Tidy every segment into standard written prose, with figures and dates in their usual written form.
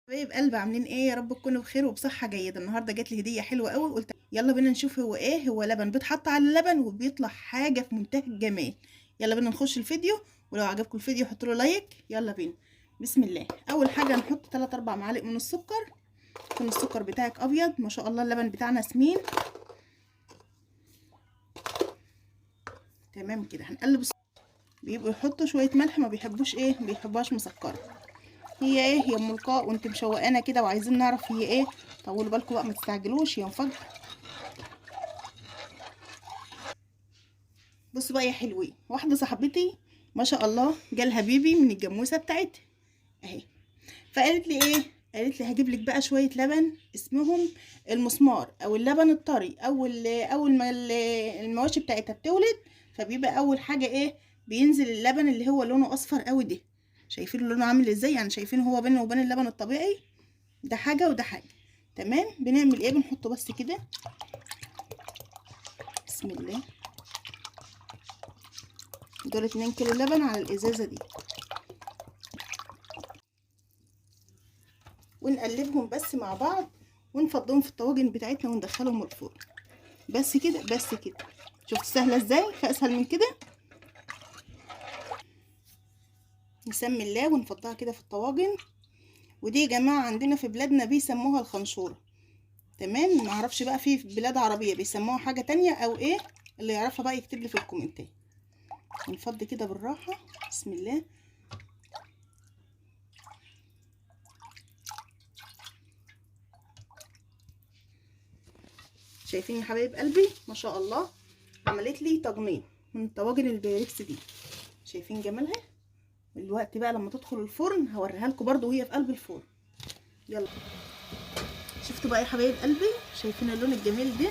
حبايب قلبي عاملين ايه؟ يا رب تكونوا بخير وبصحه جيده. النهارده جات لي هديه حلوه قوي، قلت يلا بينا نشوف هو ايه. هو لبن بيتحط على اللبن وبيطلع حاجه في منتهى الجمال. يلا بينا نخش الفيديو، ولو عجبكم الفيديو حطوا له لايك. يلا بينا. بسم الله. اول حاجه نحط 3 4 معالق من السكر. يكون السكر بتاعك ابيض. ما شاء الله اللبن بتاعنا سمين تمام كده. هنقلب بيبقوا يحطوا شويه ملح، ما بيحبوش ايه، ما بيحبوهاش مسكره. هي ايه، هي ام لقاء وانت مشوقانا كده وعايزين نعرف هي ايه. طولوا بالكم بقى، ما تستعجلوش، هي مفاجاه. بصوا بقى يا حلوين، واحده صاحبتي ما شاء الله جالها بيبي من الجاموسه بتاعتها اهي، فقالت لي ايه، قالت لي هجيب لك بقى شويه لبن اسمهم المسمار او اللبن الطري. اول ما المواشي بتاعتها بتولد، فبيبقى اول حاجه ايه، بينزل اللبن اللي هو لونه اصفر قوي ده. شايفين لونه عامل ازاي؟ يعني شايفين هو بينه وبين اللبن الطبيعي ده حاجه وده حاجه. تمام. بنعمل ايه، بنحطه بس كده. بسم الله. دول 2 كيلو لبن على الازازه دي، ونقلبهم بس مع بعض، ونفضهم في الطواجن بتاعتنا وندخلهم الفرن. بس كده بس كده. شفت سهله ازاي؟ في اسهل من كده؟ نسمي الله ونفضها كده في الطواجن. ودي يا جماعه عندنا في بلادنا بيسموها الخنشوره. تمام. معرفش بقى في بلاد عربيه بيسموها حاجه تانية او ايه، اللي يعرفها بقى يكتب لي في الكومنتات. نفضي كده بالراحه. بسم الله. شايفين يا حبايب قلبي؟ ما شاء الله عملت لي طاجنين من الطواجن البيركس دي. شايفين جمالها؟ دلوقتي بقى لما تدخل الفرن هوريها لكم برده وهي في قلب الفرن. يلا. شفتوا بقى يا حبايب قلبي؟ شايفين اللون الجميل ده؟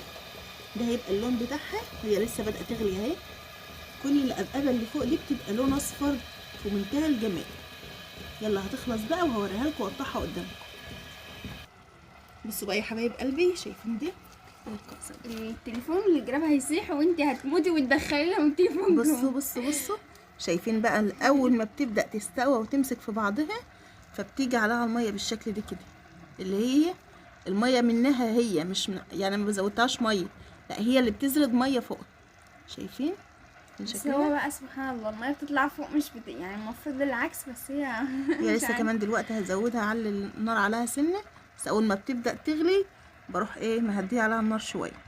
ده هيبقى اللون بتاعها. هي لسه بادئه تغلي اهي. كل القبقبه اللي فوق دي بتبقى لون اصفر في منتهى الجمال. يلا هتخلص بقى وهوريها لكم واقطعها قدامكم. بصوا بقى يا حبايب قلبي، شايفين دي؟ التليفون اللي جرابها هيسيح وانتي هتموتي وتدخلي لهم التليفون. بصوا شايفين بقى اول ما بتبدا تستوى وتمسك في بعضها، فبتيجي عليها الميه بالشكل ده كده، اللي هي الميه منها هي مش يعني ما بزودتهاش ميه، لا هي اللي بتزرد ميه فوق. شايفين بس هو بقى سبحان الله الميه بتطلع فوق مش يعني المفروض العكس، بس هي لسه كمان دلوقتي هزودها على النار عليها سنه. بس اول ما بتبدا تغلي بروح ايه مهديه عليها النار شويه.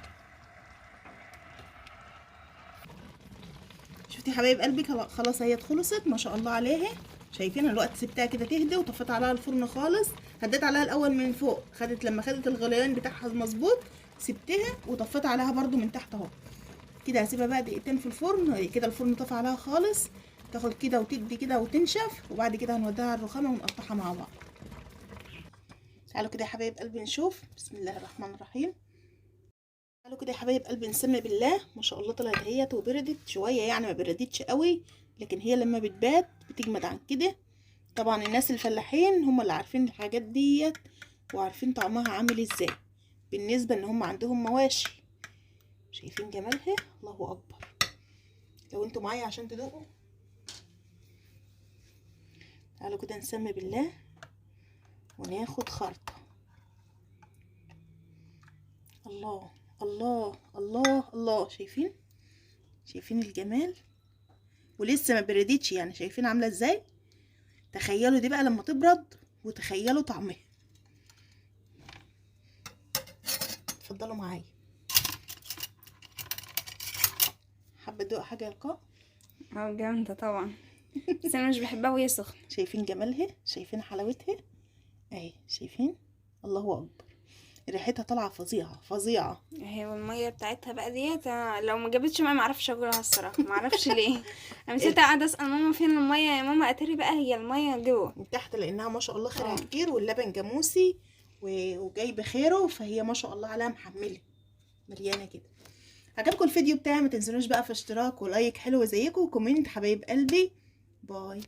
شفتي يا حبايب قلبي؟ خلاص هي خلصت ما شاء الله عليها. شايفين الوقت سبتها كده تهدى وطفيت عليها الفرن خالص. هديت عليها الاول من فوق، لما خدت الغليان بتاعها مظبوط سبتها وطفيت عليها برده من تحت اهو. كده هسيبها بقى دقيقتين في الفرن كده. الفرن طفى عليها خالص، تاخد كده وتدي كده وتنشف، وبعد كده هنوديها على الرخامه ونقطعها مع بعض. تعالوا كده يا حبايب قلبي نشوف. بسم الله الرحمن الرحيم. تعالوا كده يا حبايب قلبي نسمي بالله. ما شاء الله طلعت اهيت وبردت شويه، يعني ما بردتش قوي، لكن هي لما بتبات بتجمد عن كده. طبعا الناس الفلاحين هم اللي عارفين الحاجات ديت وعارفين طعمها عامل ازاي، بالنسبه ان هم عندهم مواشي. شايفين جمالها؟ الله اكبر. لو انتوا معايا عشان تدوقوا. تعالوا كده نسمي بالله وناخد خرطه. الله الله الله الله. شايفين الجمال؟ ولسه ما بردتش، يعني شايفين عامله ازاي؟ تخيلوا دي بقى لما تبرد وتخيلوا طعمها. اتفضلوا معايا. حابه تدوق حاجه يا لقاء؟ جامده طبعا. بس انا مش بحبها وهي سخنه. شايفين جمالها؟ شايفين حلاوتها اهي؟ شايفين؟ الله اكبر. ريحتها طالعه فظيعه فظيعه. هي والميه بتاعتها بقى ديت لو ما جابتش ميه ما اعرفش اكلها الصراحه، ما اعرفش ليه. انا مسيت قاعده اسال ماما فين الميه يا ماما، اتاري بقى هي الميه جوه من تحت، لانها ما شاء الله خيرها كتير واللبن جاموسي وجايبه خيره، فهي ما شاء الله عليها محمله مليانه كده. عجبكم الفيديو بتاعي؟ ما تنسونوش بقى في اشتراك ولايك حلو زيكم وكومنت حبايب قلبي. باي.